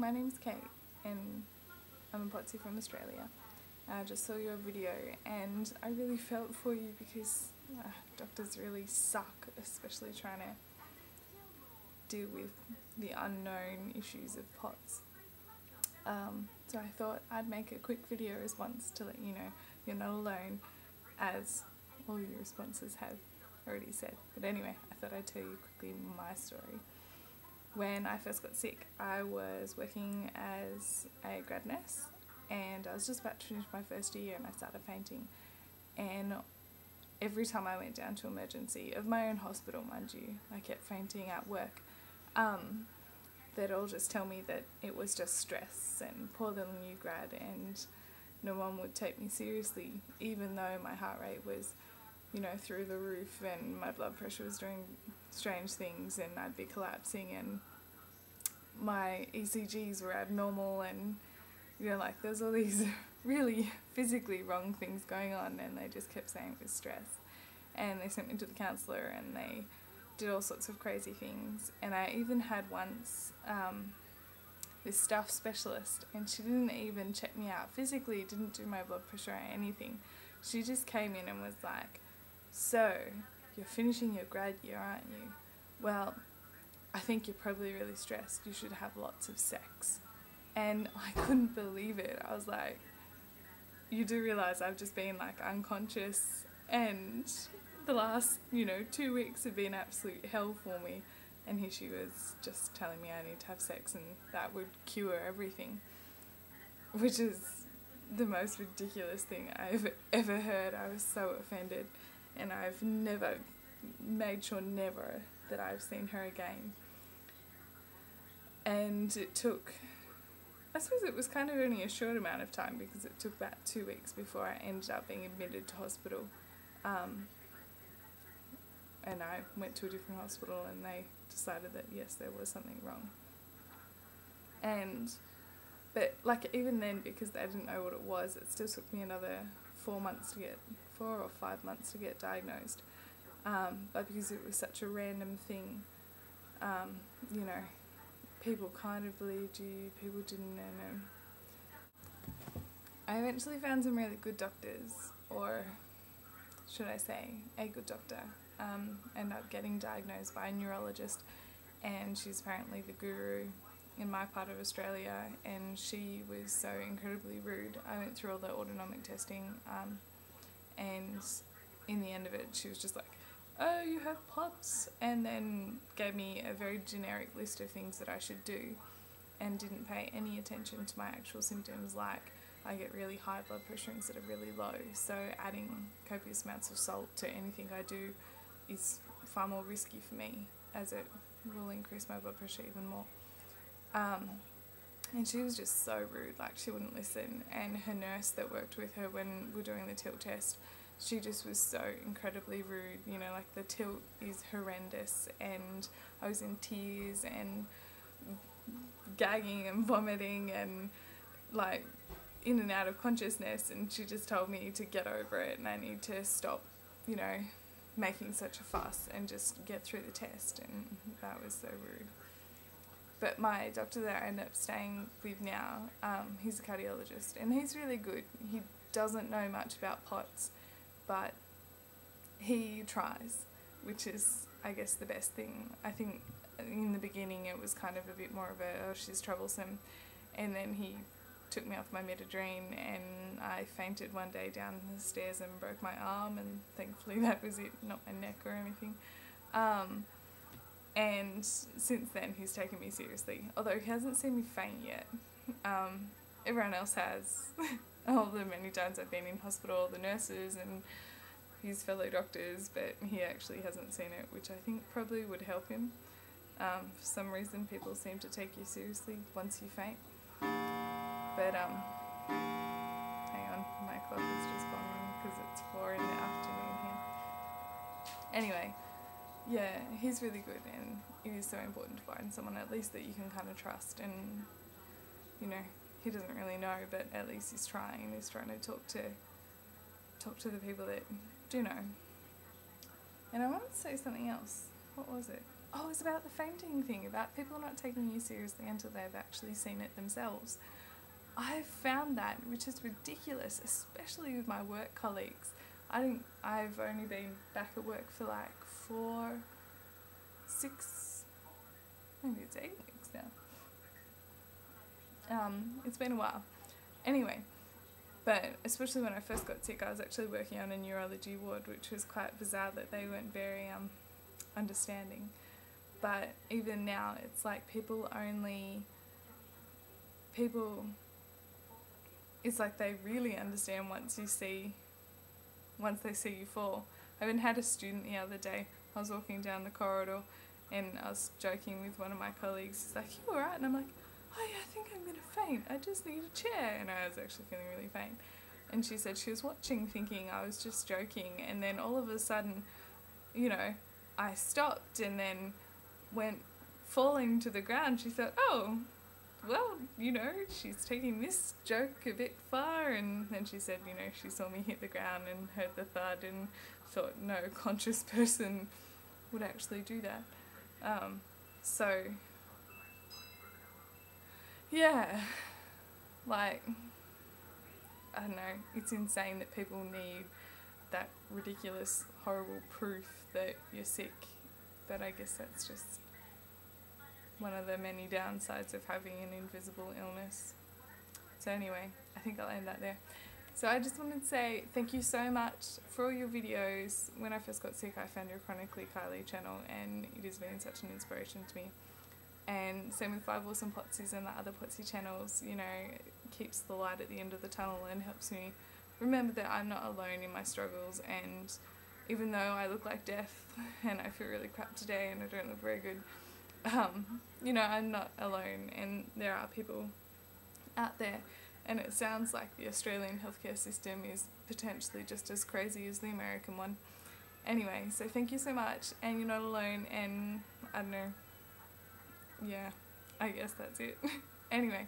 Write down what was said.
my name's Kate and I'm a potsy from Australia. I just saw your video and I really felt for you because doctors really suck, especially trying to deal with the unknown issues of POTS. So I thought I'd make a quick video response to let you know you're not alone, as all your responses have already said. But anyway, I thought I'd tell you quickly my story. When I first got sick, I was working as a grad nurse and I was just about to finish my first year and I started fainting. And every time I went down to emergency, of my own hospital mind you, I kept fainting at work. They'd all just tell me that it was just stress and poor little new grad, and no one would take me seriously, even though my heart rate was, through the roof and my blood pressure was doing strange things and I'd be collapsing and my ECGs were abnormal and there's all these really physically wrong things going on, and they just kept saying it was stress. And they sent me to the counsellor and they did all sorts of crazy things. And I even had once this staff specialist, and she didn't even check me out physically, didn't do my blood pressure or anything. She just came in and was like, "So, you're finishing your grad year, aren't you? Well, I think you're probably really stressed. You should have lots of sex." And I couldn't believe it. I was like, you do realise I've just been unconscious, and the last 2 weeks have been absolute hell for me, and here she was just telling me I need to have sex and that would cure everything, which is the most ridiculous thing I've ever heard. I was so offended, and I've made sure never that I've seen her again. And it took, I suppose it was kind of only a short amount of time, because it took about 2 weeks before I ended up being admitted to hospital. And I went to a different hospital and they decided that yes, there was something wrong. But even then, because they didn't know what it was, it still took me another 4 or 5 months to get diagnosed. But because it was such a random thing, people kind of believed you, people didn't, and I eventually found some really good doctors, or should I say a good doctor. Ended up getting diagnosed by a neurologist, and she's apparently the guru in my part of Australia, and she was so incredibly rude. I went through all the autonomic testing, and in the end of it she was just like, "Oh, you have POTS," and then gave me a very generic list of things that I should do, and didn't pay any attention to my actual symptoms, like I get really high blood pressure instead of really low, so adding copious amounts of salt to anything I do is far more risky for me, as it will increase my blood pressure even more. And she was just so rude, she wouldn't listen, and her nurse that worked with her when we were doing the tilt test, she just was so incredibly rude. The tilt is horrendous, and I was in tears and gagging and vomiting and in and out of consciousness, and she just told me to get over it and I need to stop making such a fuss and just get through the test, and that was so rude. But my doctor that I end up staying with now, he's a cardiologist, and he's really good. He doesn't know much about POTS, but he tries, which is, I guess, the best thing. I think in the beginning it was kind of a bit more of a, oh, she's troublesome, and then he took me off my metadrine, and I fainted one day down the stairs and broke my arm, and thankfully that was it, not my neck or anything. And since then he's taken me seriously, although he hasn't seen me faint yet. Everyone else has. All the many times I've been in hospital, the nurses and his fellow doctors, but he actually hasn't seen it, which I think probably would help him. For some reason people seem to take you seriously once you faint. But hang on, my clock is just gone because it's 4 in the afternoon here. Anyway, yeah, he's really good, and it is so important to find someone at least that you can kind of trust, and he doesn't really know, but at least he's trying to talk to the people that do know. And I wanted to say something else. What was it? oh, it's about the fainting thing, about people not taking you seriously until they've actually seen it themselves. I've found that, which is ridiculous, especially with my work colleagues. I've only been back at work for like 6, maybe it's 8 weeks now. It's been a while. Anyway, but especially when I first got sick, I was actually working on a neurology ward, which was quite bizarre that they weren't very understanding. But even now, it's like it's like they really understand once they see you fall. I even had a student the other day. I was walking down the corridor and I was joking with one of my colleagues. He's like, "You alright?" And I'm like, "Oh yeah, I think I'm gonna faint. I just need a chair." And I was actually feeling really faint. And she said she was watching thinking I was just joking, and then all of a sudden, you know, I stopped and then went falling to the ground. She thought, "Oh, well, you know, she's taking this joke a bit far." And then she said, you know, she saw me hit the ground and heard the thud and thought no conscious person would actually do that. So, yeah, like, I don't know, it's insane that people need that ridiculous, horrible proof that you're sick, but I guess that's just one of the many downsides of having an invisible illness. So anyway, I think I'll end that there. So I just wanted to say thank you so much for all your videos. When I first got sick, I found your Chronically Kyli channel and it has been such an inspiration to me. And same with 5 Awesome Potsies and the other Potsy channels, you know, it keeps the light at the end of the tunnel and helps me remember that I'm not alone in my struggles. And even though I look like death and I feel really crap today and I don't look very good, you know, I'm not alone and there are people out there, and it sounds like the Australian healthcare system is potentially just as crazy as the American one. Anyway, so thank you so much, and you're not alone, and I don't know, yeah, I guess that's it. Anyway,